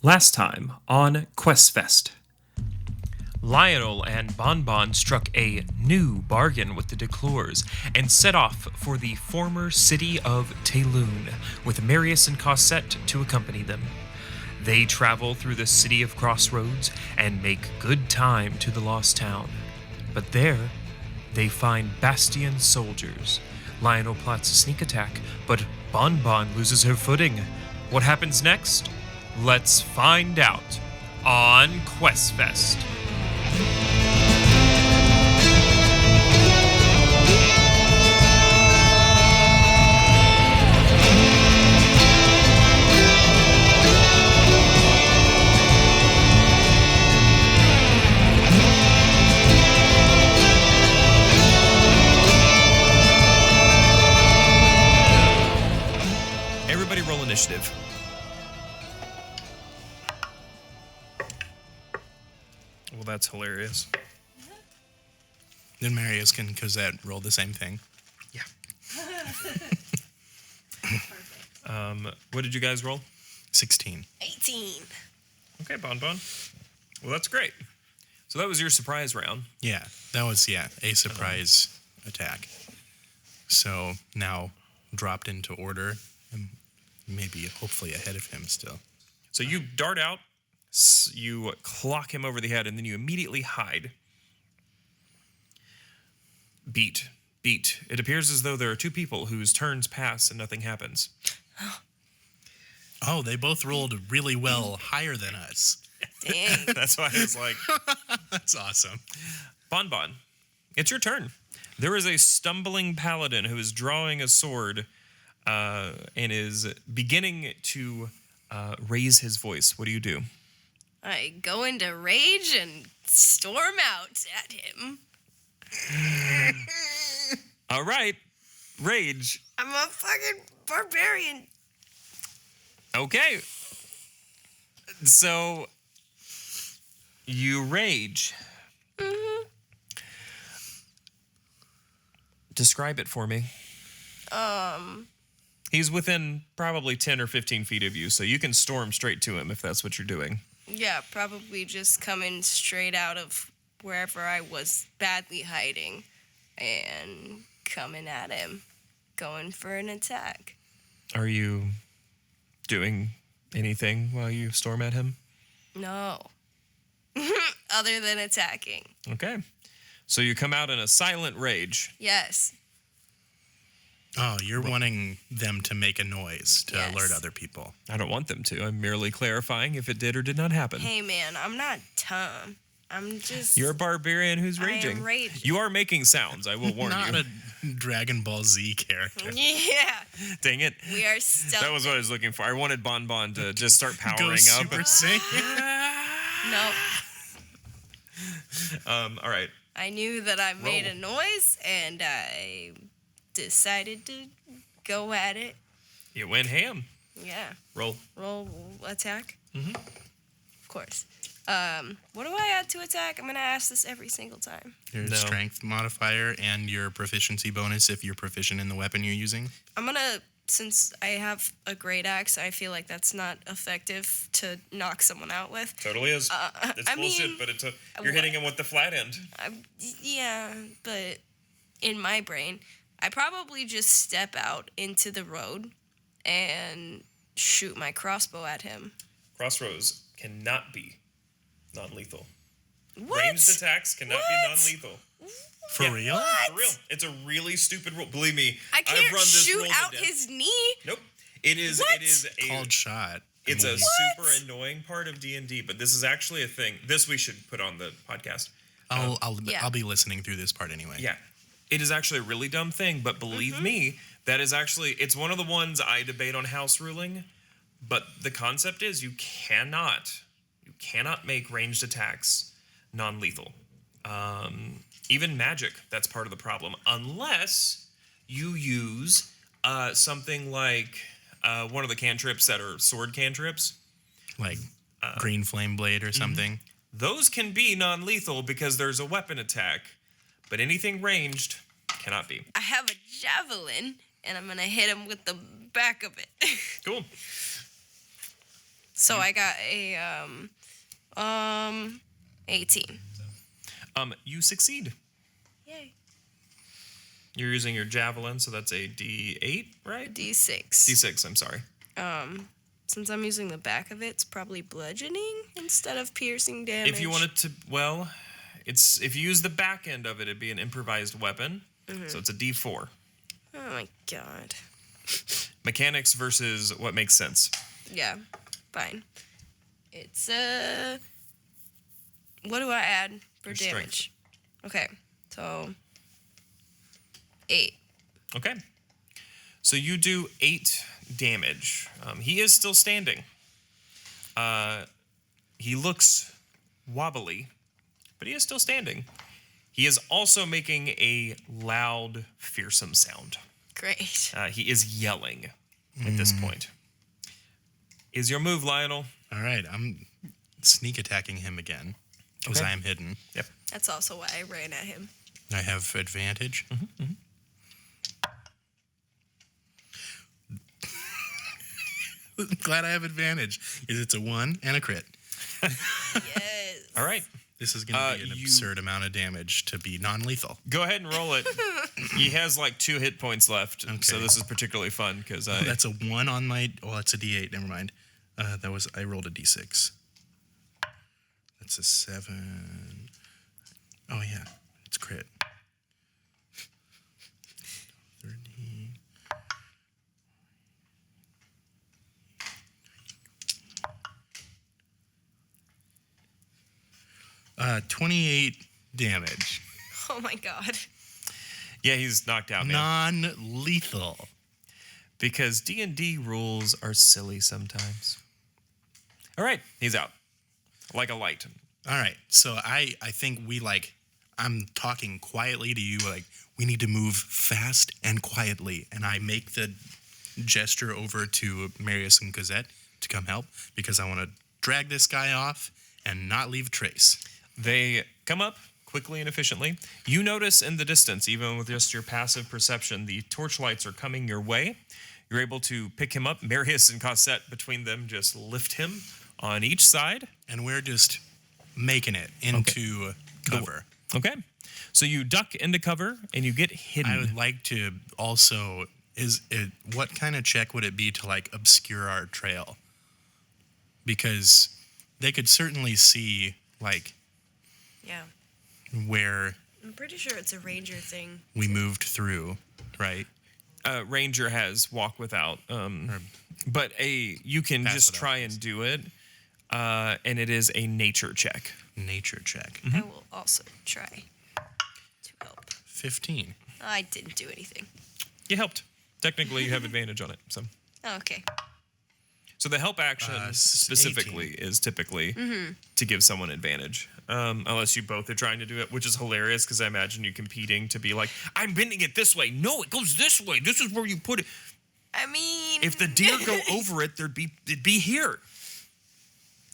Last time on QuestFest. Lionel and Bon struck a new bargain with the Declores and set off for the former city of Tayloon, with Marius and Cosette to accompany them. They travel through the city of Crossroads and make good time to the lost town. But there, they find Bastion soldiers. Lionel plots a sneak attack, but Bon loses her footing. What happens next? Let's find out on QuestFest. Everybody roll initiative. Well, that's hilarious. Then Marius and Cosette roll the same thing. Yeah. What did you guys roll? 16. 18. Okay, Bon. Well, that's great. So that was your surprise round. Yeah, that was, a surprise attack. So now dropped into order and maybe hopefully ahead of him still. So you dart out, you clock him over the head, and then you immediately hide. Beat. It appears as though there are two people whose turns pass and nothing happens. Oh, they both rolled really well, higher than us. Dang. That's why I was like... That's awesome. Bon, it's your turn. There is a stumbling paladin who is drawing a sword and is beginning to raise his voice. What do you do? I go into rage and storm out at him. All right. Rage. I'm a fucking barbarian. Okay. So you rage. Mm-hmm. Describe it for me. He's within probably 10 or 15 feet of you, so you can storm straight to him if that's what you're doing. Yeah, probably just coming straight out of wherever I was badly hiding and coming at him, going for an attack. Are you doing anything while you storm at him? No. Other than attacking. Okay. So you come out in a silent rage. Yes. Oh, you're wanting them to make a noise to Yes. alert other people. I don't want them to. I'm merely clarifying if it did or did not happen. Hey, man, I'm not dumb. I'm just... You're a barbarian who's I am raging. raging. You are making sounds, I will warn Not you. a Dragon Ball Z character. Yeah. Dang it. We are stealth. That was what I was looking for. I wanted Bon to just start powering Go up. Super Saiyan. Nope. All right. I knew that I made Roll. a noise, and I decided to go at it. You went ham. Yeah. Roll. Roll attack. Mhm. Of course. What do I add to attack? I'm gonna ask this every single time. Your No. strength modifier and your proficiency bonus if you're proficient in the weapon you're using. I'm gonna, since I have a great axe, I feel like that's not effective to knock someone out with. Totally is. It's I bullshit, mean, but you're hitting him with the flat end. Yeah, but in my brain, I probably just step out into the road and shoot my crossbow at him. Crossroads cannot be non-lethal. What? Ranged attacks cannot What? be non-lethal. For Yeah. real? For real. It's a really stupid rule. Believe me, I I've can't run this shoot rule to out death. his knee. Nope. It is What? a Called shot. it's a I mean, super annoying part of D&D, but this is actually a thing. This we should put on the podcast. Yeah. I'll be listening through this part anyway. Yeah. It is actually a really dumb thing, but believe me, that is actually, it's one of the ones I debate on house ruling, but the concept is you cannot make ranged attacks non-lethal. Even magic, that's part of the problem, unless you use something like one of the cantrips that are sword cantrips. Like green flame blade or something. Those can be non-lethal because there's a weapon attack, but anything ranged cannot be. I have a javelin, and I'm gonna hit him with the back of it. Cool. So I got a 18. You succeed. Yay. You're using your javelin, so that's a D8, right? D6. D6, I'm sorry. Since I'm using the back of it, it's probably bludgeoning instead of piercing damage. If you wanted to, well, it's if you use the back end of it, it'd be an improvised weapon. So it's a D4. Oh my god. Mechanics versus what makes sense. Yeah, fine. It's what do I add for Your damage? Okay, so 8. Okay. So you do 8 damage. He is still standing. He looks wobbly, but he is still standing. He is also making a loud, fearsome sound. Great. He is yelling at this point. Is your move, Lyonel? All right, I'm sneak attacking him again because Okay. I am hidden. Yep. That's also why I ran at him. I have advantage. Glad I have advantage. Is it's a 1 and a crit. Yes. All right. This is going to be an absurd amount of damage to be non-lethal. Go ahead and roll it. He has like 2 hit points left, so Okay. this is particularly fun because That's a 1 on my. Well, it's a D8. Never mind. I rolled a D6. That's a 7. Oh yeah, it's crit. 13. 28 damage. Oh my god. yeah, he's knocked out now. Non-lethal. Because D&D rules are silly sometimes. All right, he's out. Like a light. All right, so I think I'm talking quietly to you, like, we need to move fast and quietly. And I make the gesture over to Marius and Cosette to come help because I want to drag this guy off and not leave a trace. They come up quickly and efficiently. You notice in the distance, even with just your passive perception, the torchlights are coming your way. You're able to pick him up. Marius and Cosette, between them, just lift him on each side. And we're just making it into cover. Okay. So you duck into cover and you get hidden. I would like to also, what kind of check would it be to like obscure our trail? Because they could certainly see like Yeah. where I'm pretty sure it's a ranger thing. we moved through, right? Ranger has walk without, but you can Pass just without, try and do it, and it is a nature check. Nature check. I will also try to help. 15. I didn't do anything. You helped. Technically, you have advantage on it. Oh, okay. So the help action specifically 18. is typically to give someone advantage, unless you both are trying to do it, which is hilarious because I imagine you competing to be like, I'm bending it this way. No, it goes this way. This is where you put it. I mean, If the deer go over it, it'd be here.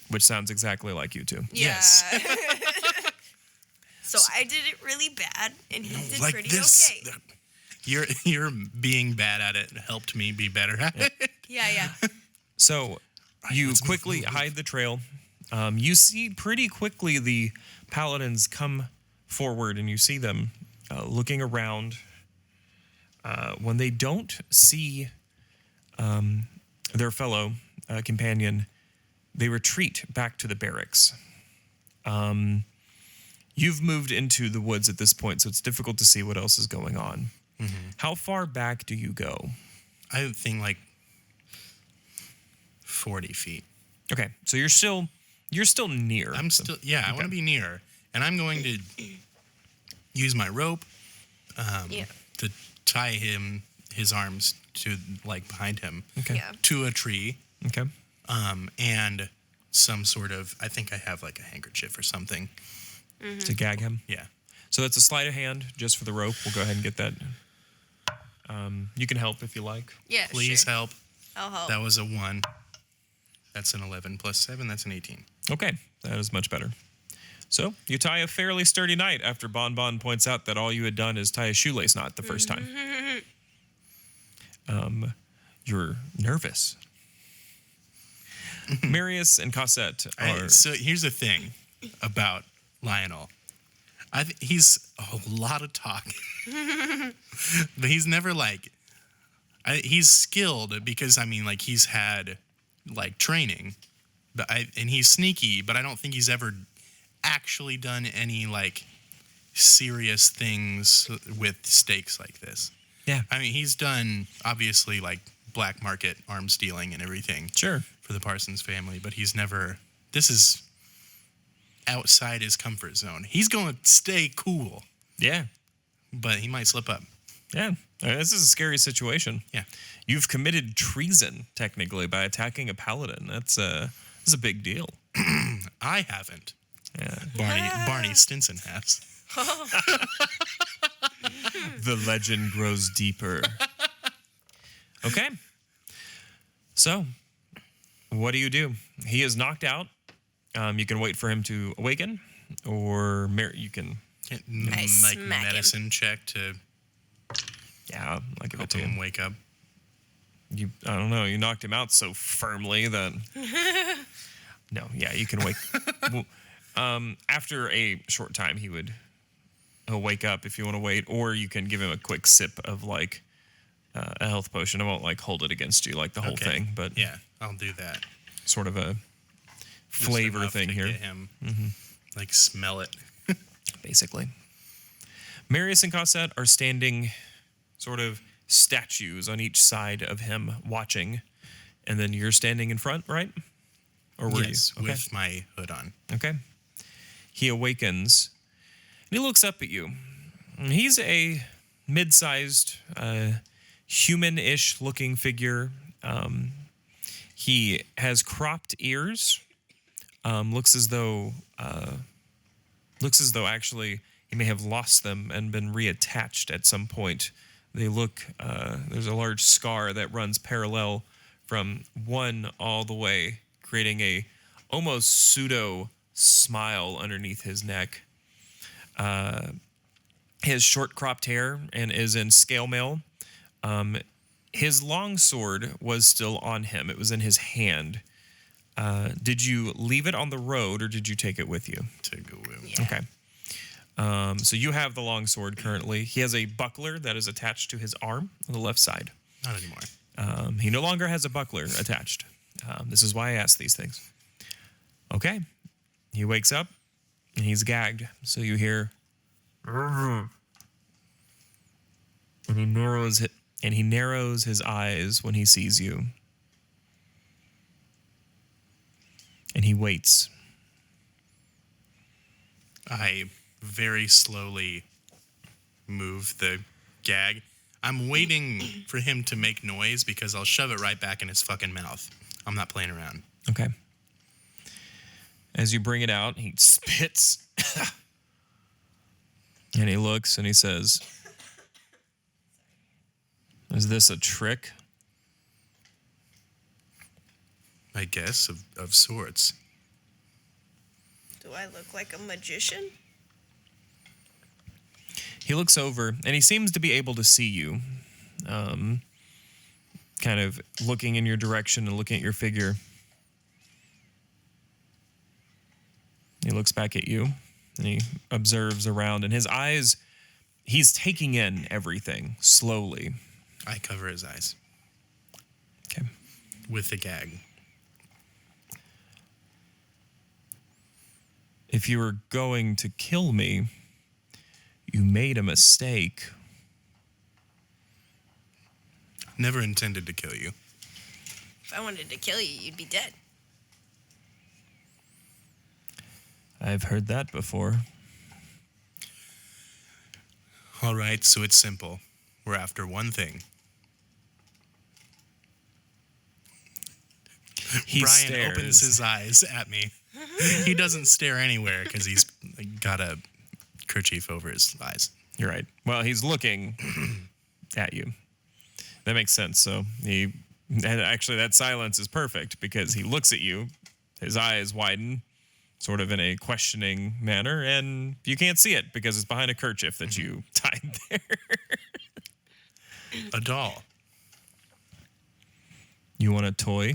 Which sounds exactly like you two. yeah. Yes. So I did it really bad, and he did Like pretty this. okay. You're being bad at it helped me be better at it. Yeah. So you let's move, quickly move, move. hide the trail. You see pretty quickly the paladins come forward, and you see them looking around. When they don't see their fellow companion, they retreat back to the barracks. You've moved into the woods at this point, so it's difficult to see what else is going on. How far back do you go? I would think like 40 feet. Okay, so you're still near. I'm still, I want to be near. And I'm going to use my rope to tie his arms to like behind him Okay. Yeah. to a tree. Okay. And some sort of, I think I have like a handkerchief or something. To gag him. Yeah. So that's a sleight of hand just for the rope. We'll go ahead and get that. You can help if you like. Yeah. Please sure. help. I'll help. That was a 1. That's an 11 plus 7. That's an 18. Okay, that is much better. So you tie a fairly sturdy knot after Bon points out that all you had done is tie a shoelace knot the first time. You're nervous. Marius and Cossette are. So here's the thing about Lionel. He's a lot of talk, but he's never like. He's skilled because like he's had like training, and he's sneaky. But I don't think he's ever actually done any like serious things with stakes like this. Yeah. I mean, he's done obviously like black market arms dealing and everything. Sure. For the Parsons family, but he's never. This is outside his comfort zone. He's going to stay cool. Yeah. But he might slip up. Yeah. This is a scary situation. Yeah. You've committed treason, technically, by attacking a paladin. That's a big deal. I haven't. Yeah. Barney Stinson has. The legend grows deeper. Okay. So, what do you do? He is knocked out. You can wait for him to awaken, or you can. I Like smack him. medicine check to Yeah, I'll give it help to him you. wake up. I don't know. You knocked him out so firmly that. No, yeah, you can wake. After a short time, he'll wake up if you want to wait, or you can give him a quick sip of like a health potion. I won't like hold it against you like the whole thing, but Yeah, I'll do that. sort of a Just flavor enough thing to here, Get him, like smell it. basically. Marius and Cossette are standing sort of statues on each side of him watching, and then you're standing in front, right? Or were Yes, you? Okay. with my hood on. Okay. He awakens, and he looks up at you. He's a mid-sized, human-ish looking figure. He has cropped ears. Looks as though actually he may have lost them and been reattached at some point. They look. There's a large scar that runs parallel from one all the way, creating a almost pseudo smile underneath his neck. He has short cropped hair and is in scale mail. His long sword was still on him. It was in his hand. Did you leave it on the road or did you take it with you? Take it with me. Yeah. Okay. So you have the long sword currently. He has a buckler that is attached to his arm on the left side. Not anymore. He no longer has a buckler attached. This is why I ask these things. Okay. He wakes up and he's gagged. So you hear, and he narrows his eyes when he sees you. And he waits. I very slowly move the gag. I'm waiting for him to make noise because I'll shove it right back in his fucking mouth. I'm not playing around. Okay. As you bring it out, he spits. And he looks and he says, "Is this a trick?" I guess, of sorts. Do I look like a magician? He looks over and he seems to be able to see you. Kind of looking in your direction and looking at your figure. He looks back at you and he observes around, and his eyes, he's taking in everything slowly. I cover his eyes Okay. with the gag. If you were going to kill me, you made a mistake. Never intended to kill you. If I wanted to kill you, you'd be dead. I've heard that before. All right, so it's simple. We're after one thing. He Brian stares. opens his eyes at me. He doesn't stare anywhere because he's got a kerchief over his eyes. You're right. Well, he's looking at you. That makes sense. So and actually that silence is perfect because he looks at you, his eyes widen, sort of in a questioning manner, and you can't see it because it's behind a kerchief that you tied there. A doll. You want a toy?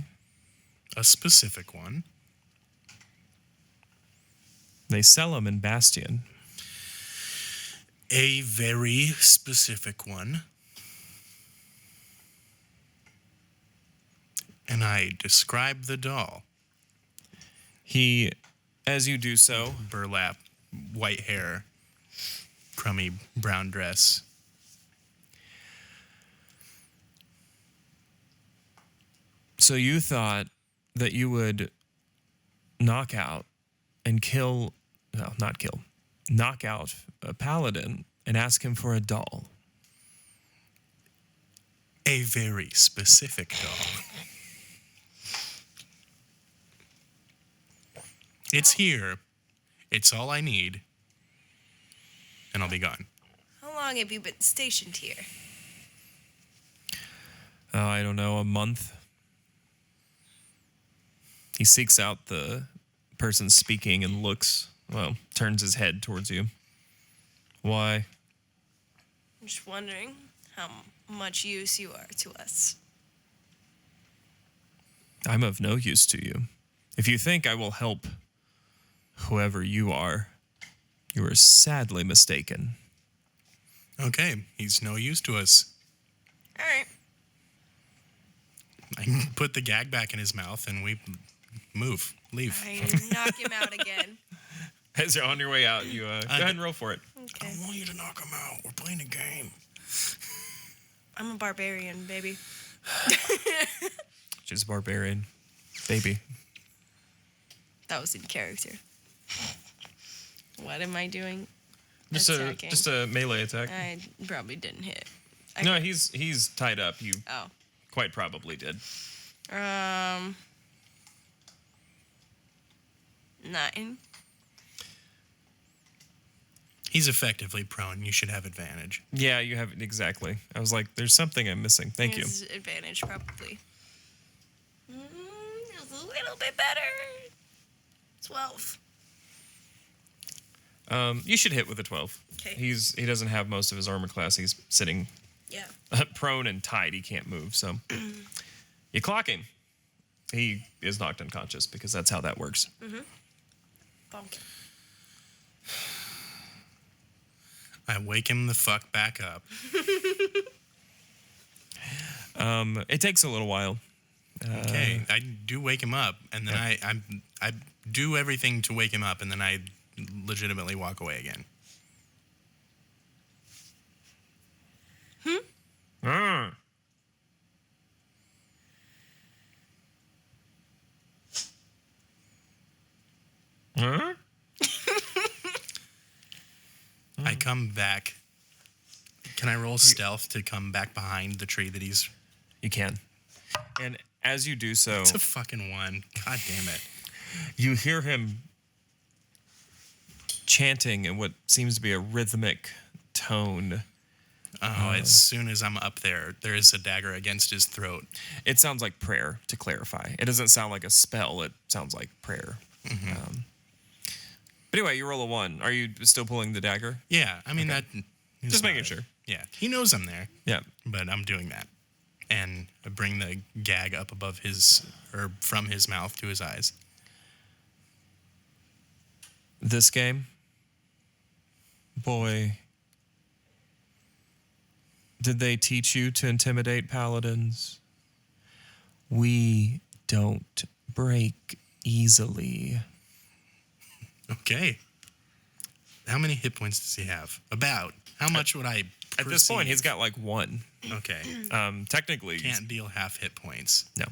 A specific one. They sell them in Bastion. A very specific one. And I describe the doll. He, as you do so, Burlap, white hair, crummy brown dress. so you thought that you would knock out and kill, no, not kill, knock out a paladin and ask him for a doll. A very specific doll. It's here. It's all I need. And I'll be gone. How long have you been stationed here? I don't know, a month. He seeks out the person speaking and looks, well, turns his head towards you. Why? I'm just wondering how much use you are to us. I'm of no use to you. If you think I will help whoever you are sadly mistaken. Okay, he's no use to us. All right. I can put the gag back in his mouth and we move, leave. I knock him out again. As you're on your way out, you go ahead and roll for it. Okay. I want you to knock him out. We're playing a game. I'm a barbarian, baby. She's a barbarian. Baby. That was in character. What am I doing? Just Attacking. a melee attack. I probably didn't hit. No, he's tied up. You Oh. quite probably did. 9. He's effectively prone. You should have advantage. Yeah, you have it exactly. I was like, there's something I'm missing. Thank you. His advantage, probably. Just a little bit better. 12. You should hit with a 12. Okay. He doesn't have most of his armor class. He's sitting Yeah. prone and tied. He can't move. So you clock him. He is knocked unconscious because that's how that works. Bonk. I wake him the fuck back up. It takes a little while. Okay, I do wake him up, and then I do everything to wake him up, and then I legitimately walk away again. Ah. Huh? I come back. Can I roll stealth to come back behind the tree that he's... You can. And as you do so, It's a fucking 1. God damn it. you hear him chanting in what seems to be a rhythmic tone. Oh, as soon as I'm up there, there is a dagger against his throat. It sounds like prayer, to clarify. It doesn't sound like a spell. It sounds like prayer. But anyway, you roll a 1. Are you still pulling the dagger? Yeah, I mean, that... is Just making not- sure. Yeah, he knows I'm there, Yeah. but I'm doing that. And I bring the gag up above his... or from his mouth to his eyes. This game, boy, did they teach you to intimidate paladins? We don't break easily. Okay. How many hit points does he have? About. How much would I At this point, he's perceive? got like 1. Okay. Technically, Can't deal half hit points. no.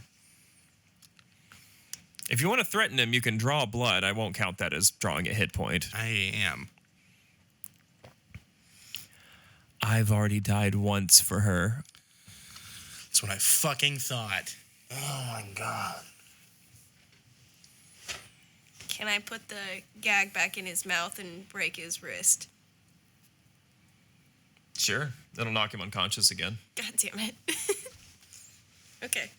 If you want to threaten him, you can draw blood. I won't count that as drawing a hit point. I am. I've already died once for her. That's what I fucking thought. Oh my god. Can I put the gag back in his mouth and break his wrist? Sure. That'll knock him unconscious again. God damn it. Okay.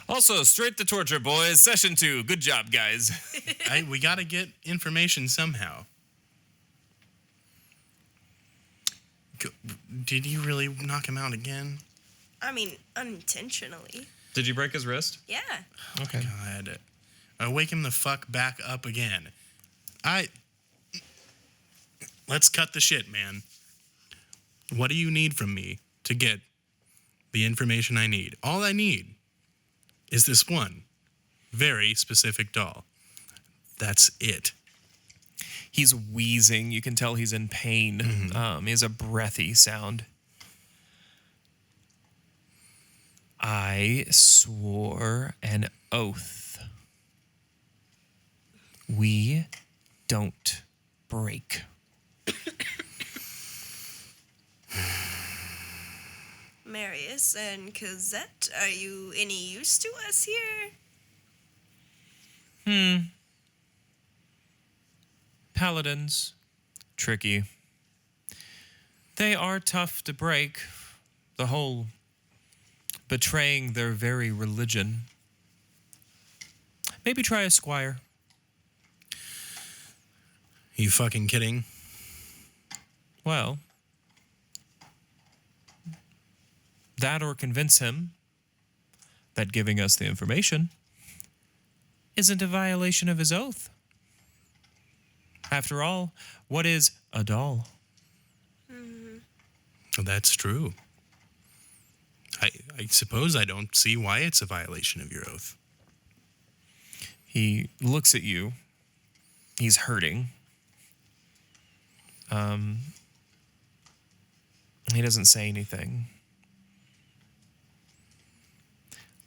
Also, straight to torture, boys. Session 2. Good job, guys. We gotta get information somehow. Did you really knock him out again? I mean, unintentionally. Did you break his wrist? Yeah. Okay. God. I wake him the fuck back up again. Let's cut the shit, man. What do you need from me to get the information I need? All I need is this one very specific doll. That's it. He's wheezing. You can tell he's in pain. He has a breathy sound. I swore an oath. We don't break. Marius and Cosette, are you any use to us here? Paladins, tricky. They are tough to break. The whole betraying their very religion. Maybe try a squire. You fucking kidding? Well, that or convince him that giving us the information isn't a violation of his oath. After all, what is a doll? Well, that's true. I suppose I don't see why it's a violation of your oath. He looks at you. He's hurting. He doesn't say anything.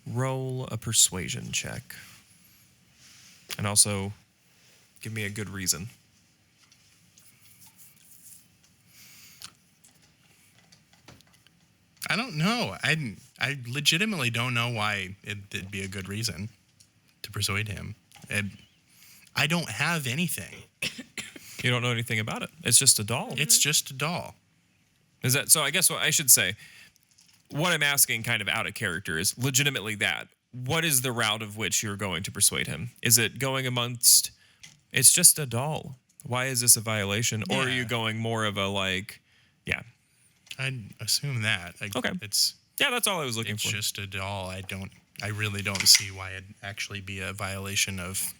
Roll a persuasion check. And also, give me a good reason. I don't know. I legitimately don't know why it'd be a good reason to persuade him. I don't have anything. You don't know anything about it. It's just a doll. It's just a doll. Is that so? I guess what I should say, what I'm asking kind of out of character is legitimately that. What is the route of which you're going to persuade him? Is it going amongst, it's just a doll. Why is this a violation? Or are Yeah. you going more of a like, yeah. I'd assume that. Okay. Yeah, that's all I was looking It's for. just a doll. I really don't see why it'd actually be a violation of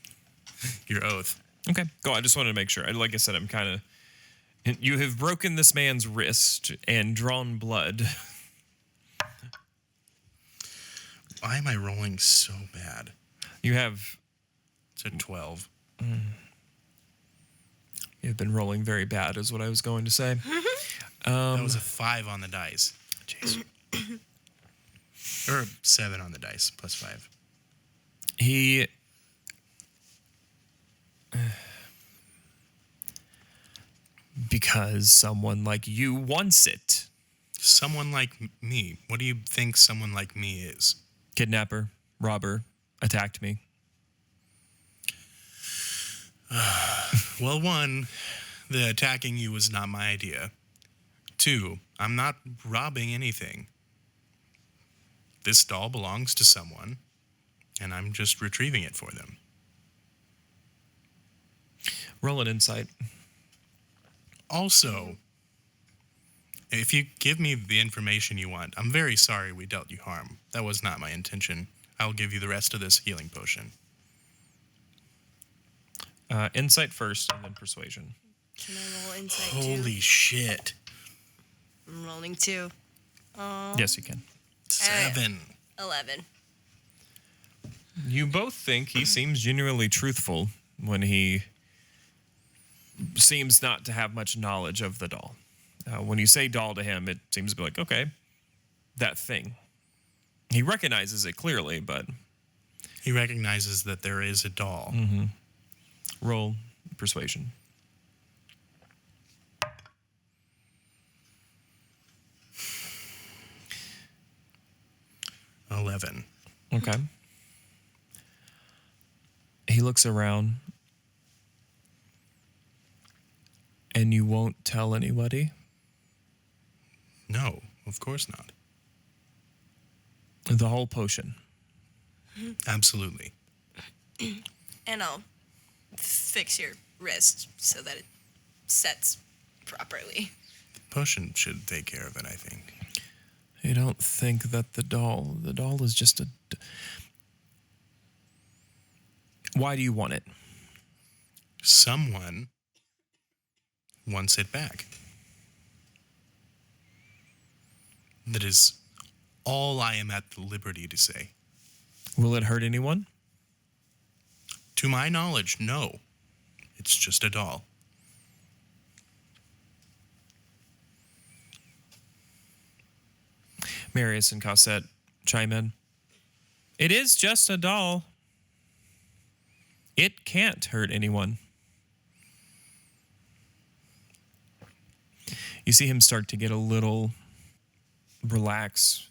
your oath. Okay, go on. I just wanted to make sure. Like I said, I'm kind of, you have broken this man's wrist and drawn blood. Why am I rolling so bad? You have It's a 12. You've been rolling very bad, is what I was going to say. That was a 5 on the dice. Jeez. Or 7 on the dice, plus 5. He. Because someone like you wants it. Someone like me. What do you think someone like me is? Kidnapper, robber, attacked me. Well, 1, the attacking you was not my idea. 2, I'm not robbing anything. This doll belongs to someone, and I'm just retrieving it for them. Roll an insight. Also, if you give me the information you want, I'm very sorry we dealt you harm. That was not my intention. I'll give you the rest of this healing potion. Insight first, and then persuasion. Can I roll insight too? Holy shit. I'm rolling 2. Yes, you can. 7. 11. You both think he seems genuinely truthful when he seems not to have much knowledge of the doll. When you say doll to him, it seems to be like, okay, that thing. He recognizes it clearly, but... He recognizes that there is a doll. Roll persuasion. 11. Okay. He looks around. And you won't tell anybody? No, of course not. The whole potion. Absolutely. And I'll fix your wrist so that it sets properly. The potion should take care of it, I think. You don't think that the doll is just Why do you want it? Someone wants it back. That is all I am at the liberty to say. Will it hurt anyone? To my knowledge, no. It's just a doll. Marius and Cosette chime in. It is just a doll. It can't hurt anyone. You see him start to get a little relaxed,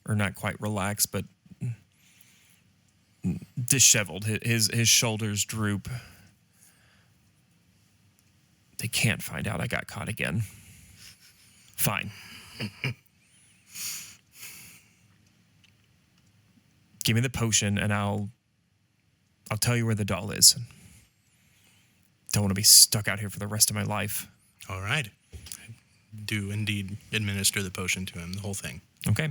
or not quite relaxed, but disheveled. His shoulders droop. They can't find out I got caught again. Fine. Give me the potion and I'll tell you where the doll is. Don't want to be stuck out here for the rest of my life. All right. I do indeed administer the potion to him, the whole thing. Okay.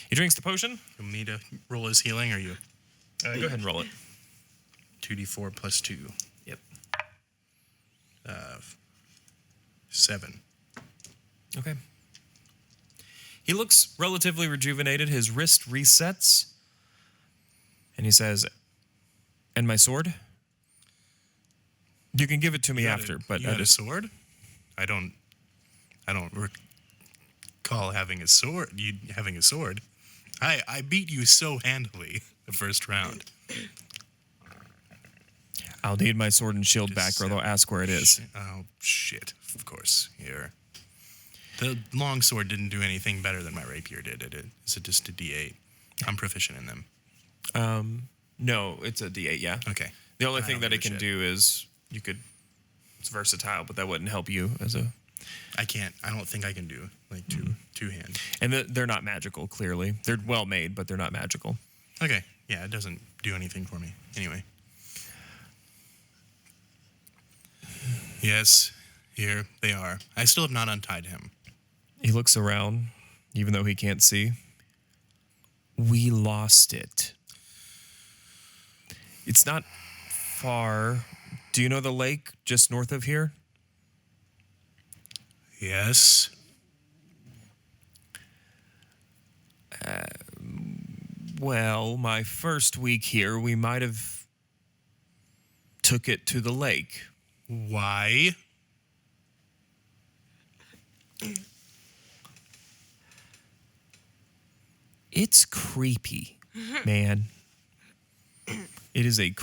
He drinks the potion. You want me to roll his healing, or you? Go ahead and roll it. 2d4 plus 2. Yep. 7. Okay. He looks relatively rejuvenated. His wrist resets. And he says, and my sword? You can give it to me after, but you had a sword? I don't recall having a sword. You having a sword? I beat you so handily the first round. I'll need my sword and shield back, or they'll ask where it is. Oh shit! Of course, here. The long sword didn't do anything better than my rapier did. It's just a D8. I'm proficient in them. No, it's a D8, yeah. Okay. The only thing that it can do is it's versatile, but that wouldn't help you as a... I don't think I can do like two hand. And they're not magical, clearly. They're well made, but they're not magical. Okay. Yeah, it doesn't do anything for me. Anyway. Yes, here they are. I still have not untied him. He looks around, even though he can't see. We lost it. It's not far. Do you know the lake just north of here? Yes. Well, my first week here, we might have took it to the lake. Why? It's creepy, man. It is a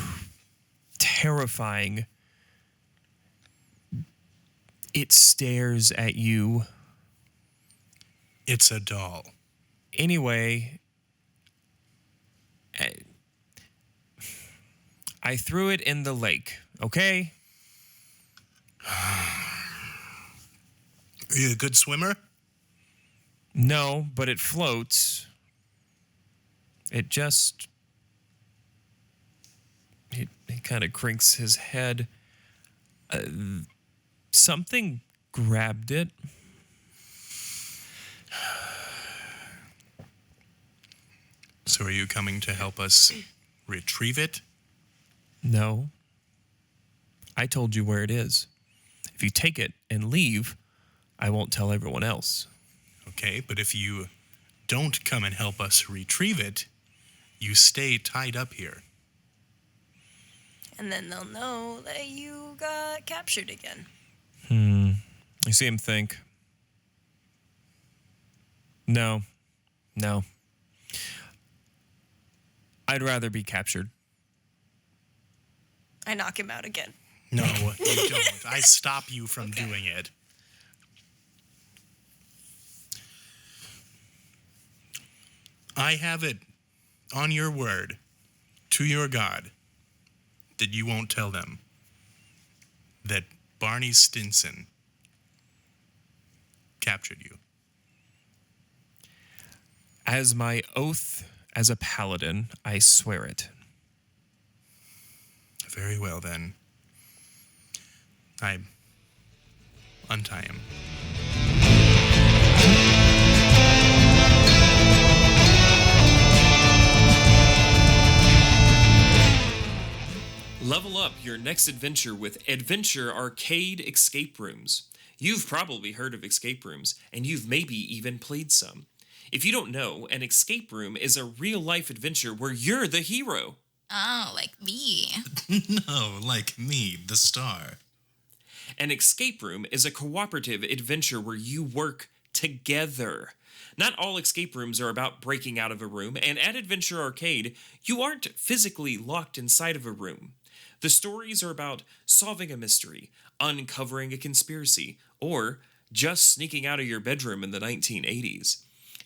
terrifying. It stares at you. It's a doll. Anyway, I threw it in the lake, okay? Are you a good swimmer? No, but it floats. It just... He kind of crinks his head. Something grabbed it. So are you coming to help us retrieve it? No. I told you where it is. If you take it and leave, I won't tell everyone else. Okay, but if you don't come and help us retrieve it, you stay tied up here. And then they'll know that you got captured again. You see him think. No. I'd rather be captured. I knock him out again. No, you don't. I stop you from doing it. I have it on your word to your God that you won't tell them that Barney Stinson captured you. As my oath as a paladin, I swear it. Very well, then. I untie him. Level up your next adventure with Adventure Arcade Escape Rooms. You've probably heard of escape rooms, and you've maybe even played some. If you don't know, an escape room is a real-life adventure where you're the hero. Oh, like me. No, like me, the star. An escape room is a cooperative adventure where you work together. Not all escape rooms are about breaking out of a room, and at Adventure Arcade, you aren't physically locked inside of a room. The stories are about solving a mystery, uncovering a conspiracy, or just sneaking out of your bedroom in the 1980s.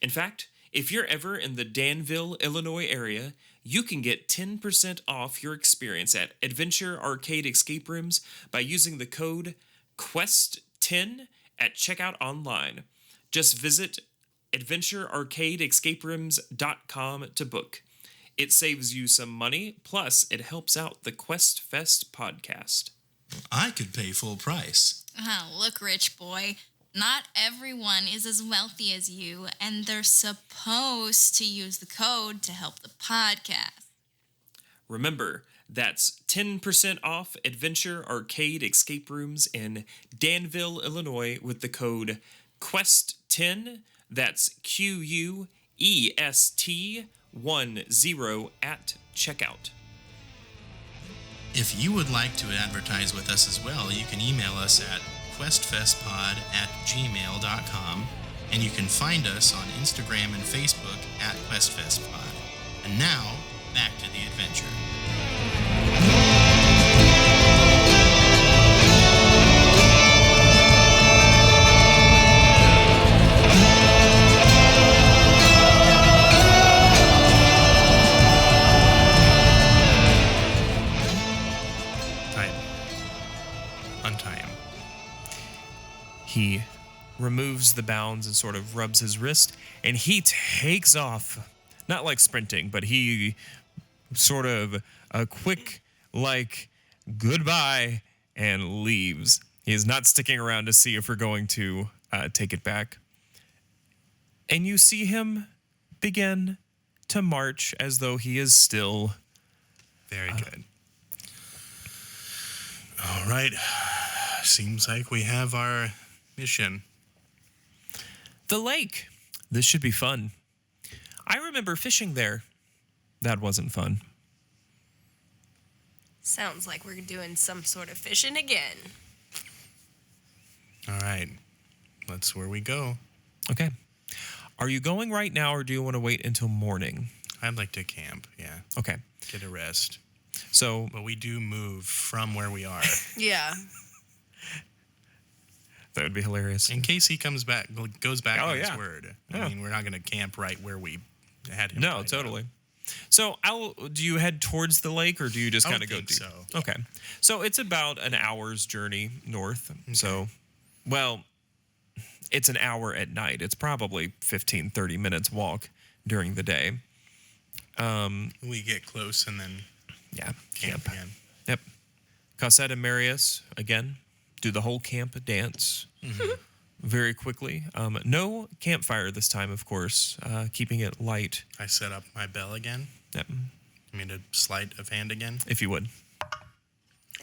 In fact, if you're ever in the Danville, Illinois area, you can get 10% off your experience at Adventure Arcade Escape Rooms by using the code QUEST10 at checkout online. Just visit adventurearcadeescaperooms.com to book. It saves you some money, plus it helps out the Quest Fest podcast. I could pay full price. Oh, look, rich boy. Not everyone is as wealthy as you, and they're supposed to use the code to help the podcast. Remember, that's 10% off Adventure Arcade Escape Rooms in Danville, Illinois with the code QUEST10. That's QUEST10 at checkout. If you would like to advertise with us as well, you can email us at questfestpod@gmail.com, and you can find us on Instagram and Facebook at questfestpod. And now, back to the adventure. Untie him. He removes the bounds and sort of rubs his wrist, and he takes off. Not like sprinting, but he sort of a quick, like, goodbye, and leaves. He is not sticking around to see if we're going to take it back. And you see him begin to march as though he is still... Very good. All right. Seems like we have our mission. The lake. This should be fun. I remember fishing there. That wasn't fun. Sounds like we're doing some sort of fishing again. All right. That's where we go. Okay. Are you going right now, or do you want to wait until morning? I'd like to camp, yeah. Okay. Get a rest. So, But we do move from where we are. Yeah. that would be hilarious. In case he goes back on his yeah. word. Yeah. I mean, we're not going to camp right where we had him. No, right totally. So, do you head towards the lake, or do you just I kind of would go think deep? so. Okay. So, it's about an hour's journey north. So, well, it's an hour at night. It's probably 15, 30 minutes walk during the day. We get close and then Yeah, camp again. Yep. Cosette and Marius, again, do the whole camp dance very quickly. No campfire this time, of course, keeping it light. I set up my bell again. Yep. I mean, a sleight of hand again. If you would.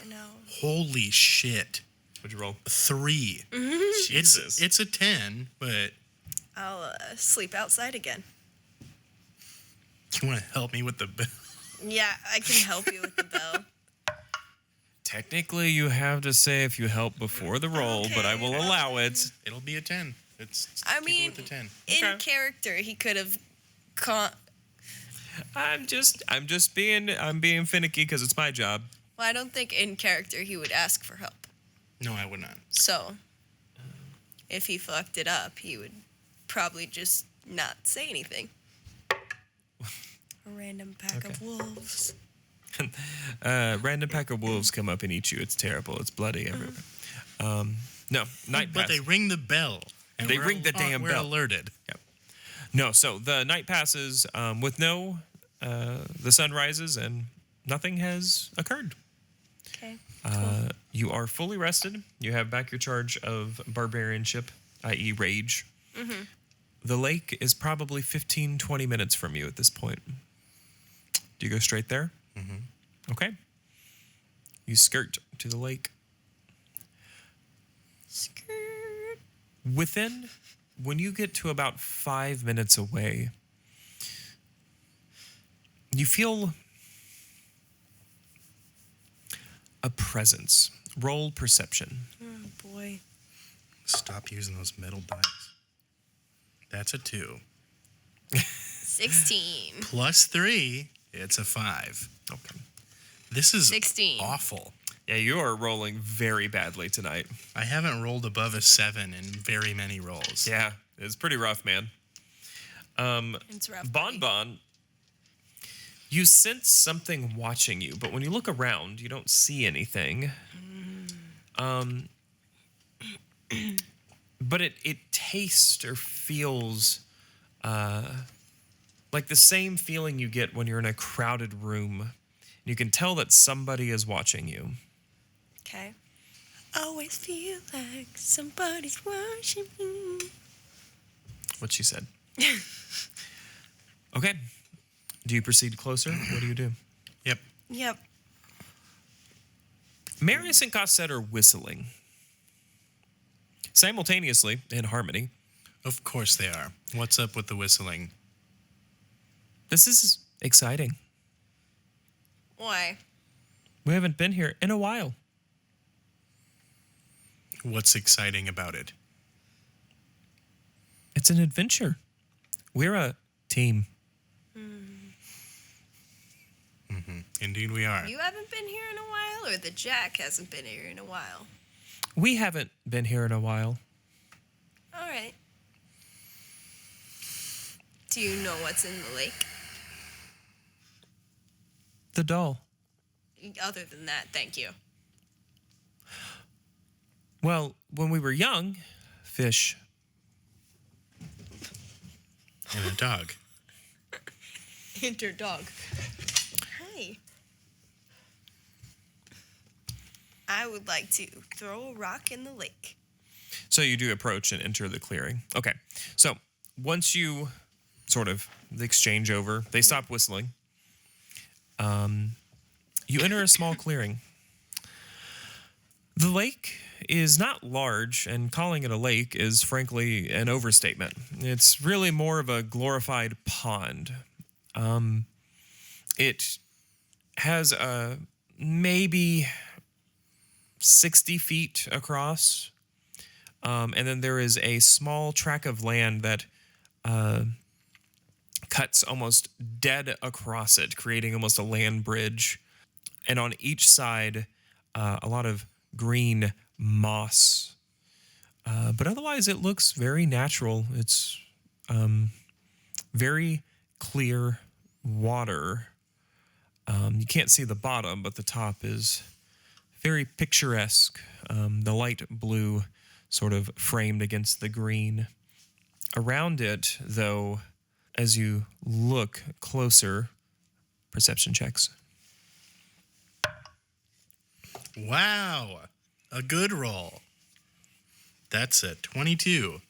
No. Holy shit. Would you roll? 3. Jesus. It's a 10, but I'll sleep outside again. you want to help me with the bell? Yeah, I can help you with the bell. Technically, you have to say if you help before the roll, but I will allow it. It'll be a 10. I keep it mean, with the 10. in Okay. character, he could have I'm being finicky because it's my job. Well, I don't think in character he would ask for help. No, I would not. So, if he fucked it up, he would probably just not say anything. A random pack of wolves. Random pack of wolves come up and eat you. It's terrible. It's bloody everywhere. No, night But pass. they ring the bell. And They we're ring the damn we're bell. alerted. Yep. No, so the night passes with the sun rises and nothing has occurred. Okay. You are fully rested. You have back your charge of barbarianship, i.e. rage. Mm-hmm. The lake is probably 15, 20 minutes from you at this point. Do you go straight there? Mm-hmm. Okay. You skirt to the lake. Skirt. When you get to about 5 minutes away, you feel a presence. Roll perception. Oh boy. Stop using those metal dice. That's a 2. 16. Plus 3, it's a 5. Okay. This is 16. awful. Yeah, you are rolling very badly tonight. I haven't rolled above a 7 in very many rolls. Yeah, it's pretty rough, man. It's rough. Bon Bon, you sense something watching you, but when you look around, you don't see anything. But it tastes or feels like the same feeling you get when you're in a crowded room. You can tell that somebody is watching you. Okay. Always feel like somebody's watching me. What she said. Okay. Do you proceed closer? What do you do? Yep. Yep. Marius and Cosette are whistling. Simultaneously, in harmony. Of course they are. What's up with the whistling? This is exciting. Why? We haven't been here in a while. What's exciting about it? It's an adventure. We're a team. Indeed we are. You haven't been here in a while, or the Jack hasn't been here in a while? We haven't been here in a while. All right. Do you know what's in the lake? The doll. Other than that, thank you. Well, when we were young, fish. And a dog. Enter dog. Hi. I would like to throw a rock in the lake. So you do approach and enter the clearing. Okay. So once you sort of the exchange over, they stop whistling. You enter a small clearing. The lake is not large, and calling it a lake is frankly an overstatement. It's really more of a glorified pond. It has maybe 60 feet across, and then there is a small tract of land that cuts almost dead across it, creating almost a land bridge. And on each side, a lot of green moss. But otherwise, it looks very natural. It's very clear water. You can't see the bottom, but the top is very picturesque. The light blue sort of framed against the green. Around it, though, as you look closer, perception checks. Wow. A good roll. That's a 22.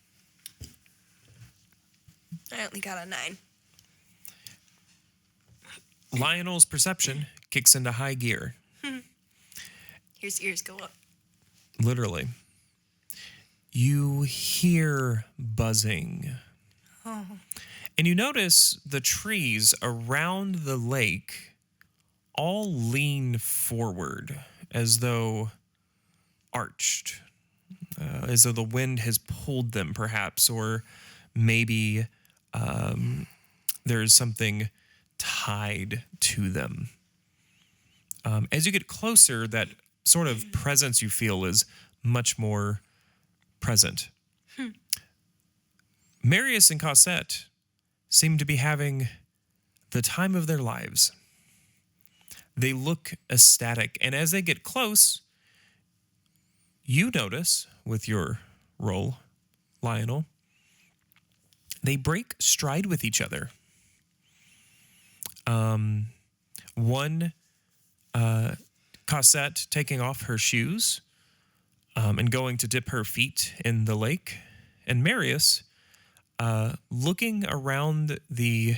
I only got a 9. Lyonel's perception kicks into high gear. His ears go up. Literally. You hear buzzing. Oh. And you notice the trees around the lake all lean forward as though arched, as though the wind has pulled them perhaps, or maybe there's something tied to them. As you get closer, that sort of presence you feel is much more present. Marius and Cosette seem to be having the time of their lives. They look ecstatic, and as they get close, you notice, with your roll, Lyonel, they break stride with each other. One, Cosette taking off her shoes and going to dip her feet in the lake, and Marius looking around the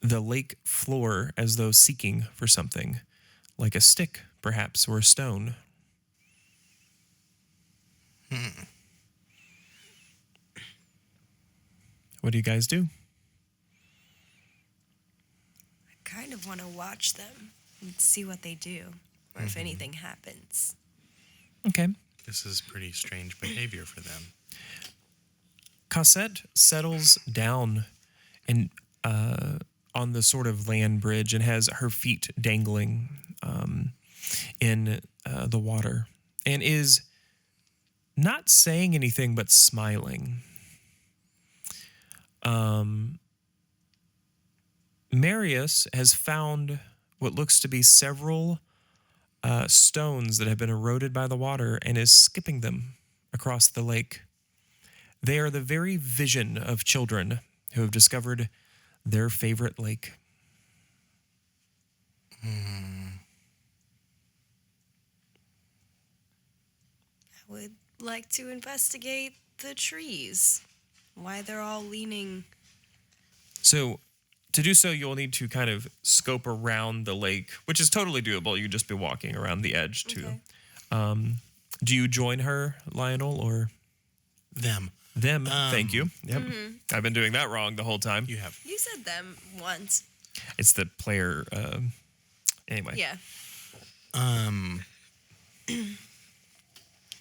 lake floor as though seeking for something, like a stick, perhaps, or a stone. What do you guys do? I kind of want to watch them and see what they do, or if anything happens. Okay. This is pretty strange behavior for them. Cosette settles down and on the sort of land bridge and has her feet dangling in the water and is not saying anything but smiling. Marius has found what looks to be several stones that have been eroded by the water and is skipping them across the lake. They are the very vision of children who have discovered their favorite lake. I would like to investigate the trees. Why they're all leaning. So to do so, you'll need to kind of scope around the lake, which is totally doable. You can just be walking around the edge too. Okay. Do you join her, Lyonel, or Them. them? Thank you. Yep. I've been doing that wrong the whole time. You have. You said them once. It's the player. Anyway. Yeah.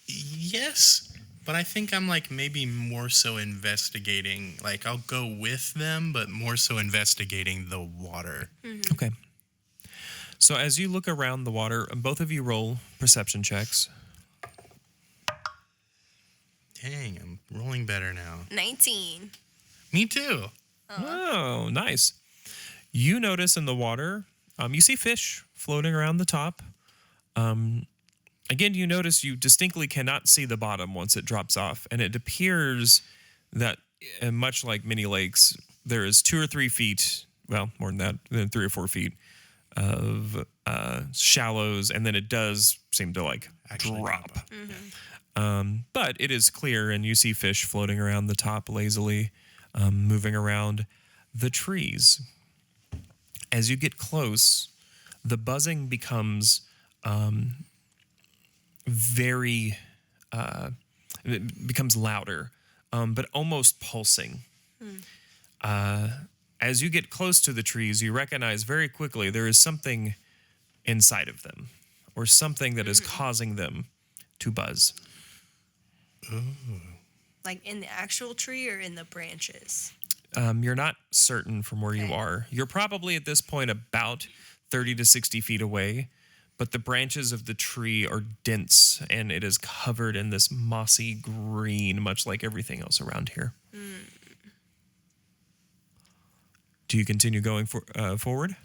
Yes, but I think I'm like maybe more so investigating. Like I'll go with them, but more so investigating the water. Okay. So as you look around the water, both of you roll perception checks. Dang, I'm rolling better now. 19. Me too. Oh, nice. You notice in the water, you see fish floating around the top. Again, you notice you distinctly cannot see the bottom once it drops off. And it appears that, much like many lakes, there is 2 or 3 feet, well, more than that, than 3 or 4 feet of shallows. And then it does seem to like Actually drop. drop. But it is clear, and you see fish floating around the top lazily, moving around the trees. As you get close, the buzzing becomes it becomes louder, but almost pulsing. As you get close to the trees, you recognize very quickly there is something inside of them, or something that is causing them to buzz. Like in the actual tree or in the branches? You're not certain from where you are. You're probably at this point about 30 to 60 feet away, but the branches of the tree are dense and it is covered in this mossy green, much like everything else around here. Do you continue going forward?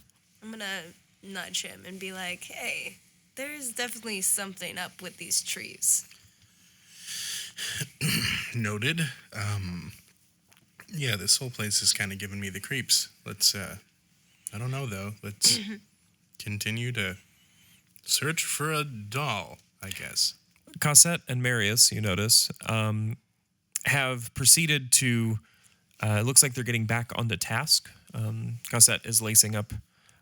I'm going to nudge him and be like, hey, there's definitely something up with these trees. Noted. Yeah, this whole place is kind of giving me the creeps. Let's, I don't know though. Let's continue to search for a doll, I guess. Cosette and Marius, you notice, have proceeded to, it looks like they're getting back onto task. Cosette is lacing up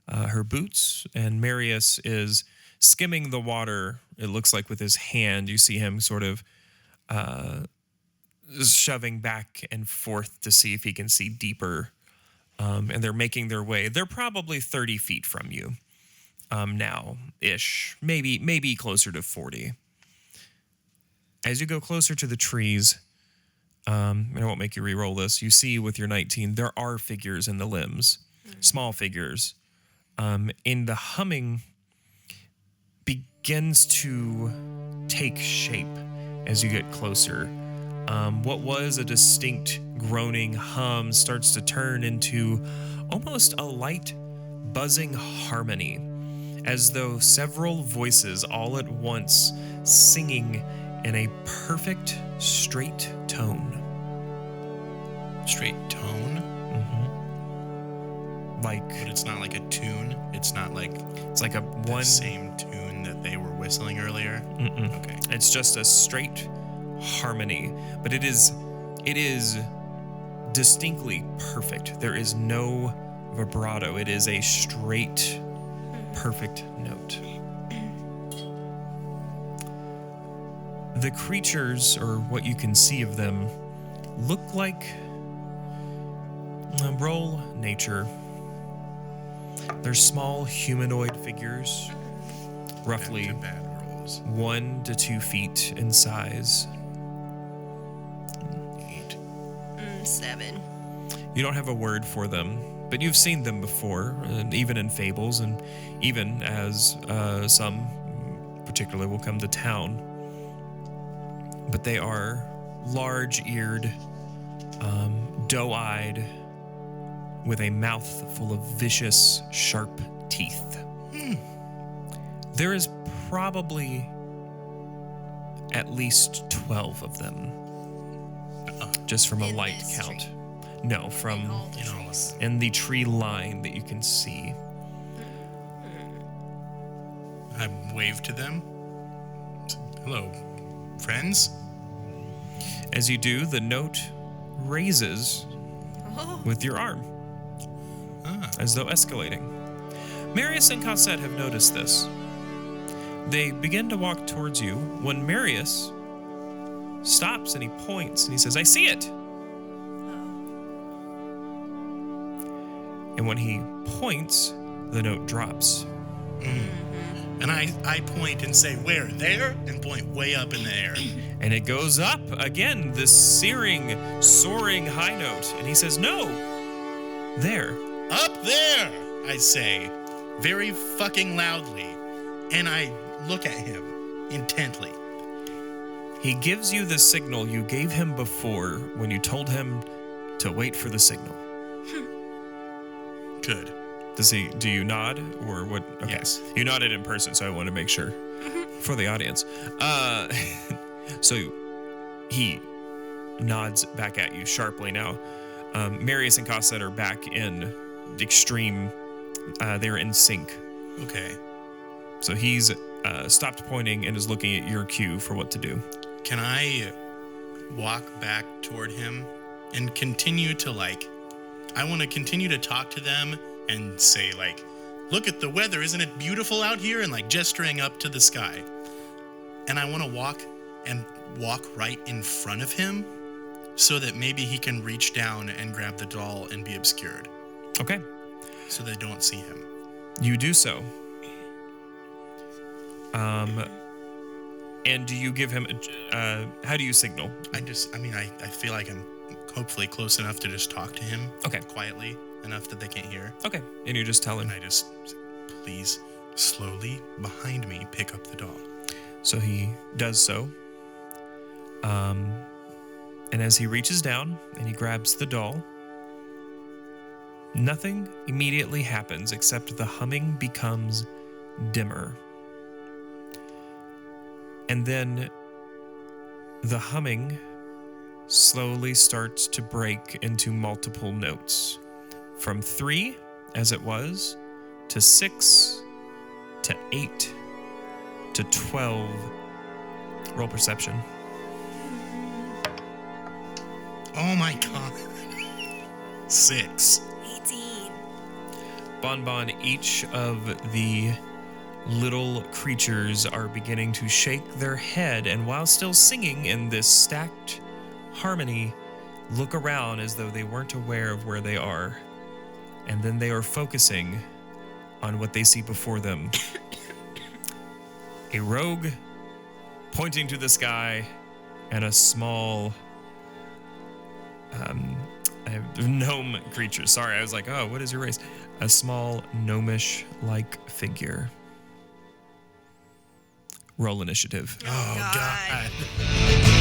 her boots, and Marius is skimming the water, it looks like with his hand. You see him sort of shoving back and forth to see if he can see deeper. And they're making their way. They're probably 30 feet from you now-ish, maybe closer to 40. As you go closer to the trees, and I won't make you re-roll this, you see with your 19, there are figures in the limbs, small figures. And the humming begins to take shape as you get closer. What was a distinct groaning hum starts to turn into almost a light buzzing harmony, as though several voices all at once singing in a perfect straight tone. Straight tone? Like, But it's not like a tune? It's not like it's like a the one. same tune that they were whistling earlier? Okay. It's just a straight harmony, but it is distinctly perfect. There is no vibrato. It is a straight, perfect note. The creatures, or what you can see of them, look like roll nature. They're small humanoid figures, roughly Back to bad rolls. 1 to 2 feet in size. 8. 7. You don't have a word for them, but you've seen them before, and even in fables, and even as some particularly will come to town. But they are large-eared, doe-eyed, with a mouth full of vicious, sharp teeth. There is probably at least 12 of them, just from a In light this count. tree? No, from All the You know, trees. in the tree line that you can see. I wave to them. Hello, friends. As you do, the note raises Oh, with your arm, as though escalating. Marius and Cosette have noticed this. They begin to walk towards you when Marius stops and he points and he says, "I see it." And when he points, the note drops. And I point and say, where? There? And point way up in the air. And it goes up again, this searing, soaring high note. And he says, "No, there." Up there, I say, very fucking loudly. And I look at him intently. He gives you the signal you gave him before when you told him to wait for the signal. Good. Do you nod or what? Okay. Yes. You nodded in person, so I want to make sure for the audience. So he nods back at you sharply now. Marius and Cosette are back in extreme, they're in sync. Okay. So he's stopped pointing and is looking at your cue for what to do. Can I walk back toward him and continue to I want to continue to talk to them and say look at the weather, isn't it beautiful out here? And gesturing up to the sky. And I want to walk right in front of him so that maybe he can reach down and grab the doll and be obscured Okay. so they don't see him. You do so. And do you give him, how do you signal? I feel like I'm hopefully close enough to just talk to him. Okay. Quietly enough that they can't hear. Okay. And you just tell him. And I just, please, slowly behind me, pick up the doll. So he does so. And as he reaches down and he grabs the doll, nothing immediately happens except the humming becomes dimmer. And then the humming slowly starts to break into multiple notes. From 3, as it was, to 6, to 8, to 12. Roll perception. Oh my god. 6. 18. Bon, each of the little creatures are beginning to shake their head, and while still singing in this stacked harmony, look around as though they weren't aware of where they are. And then they are focusing on what they see before them. A rogue pointing to the sky, and a small gnome creature. Sorry, I was like, oh, what is your race? A small gnomish-like figure. Roll initiative. Oh God. god.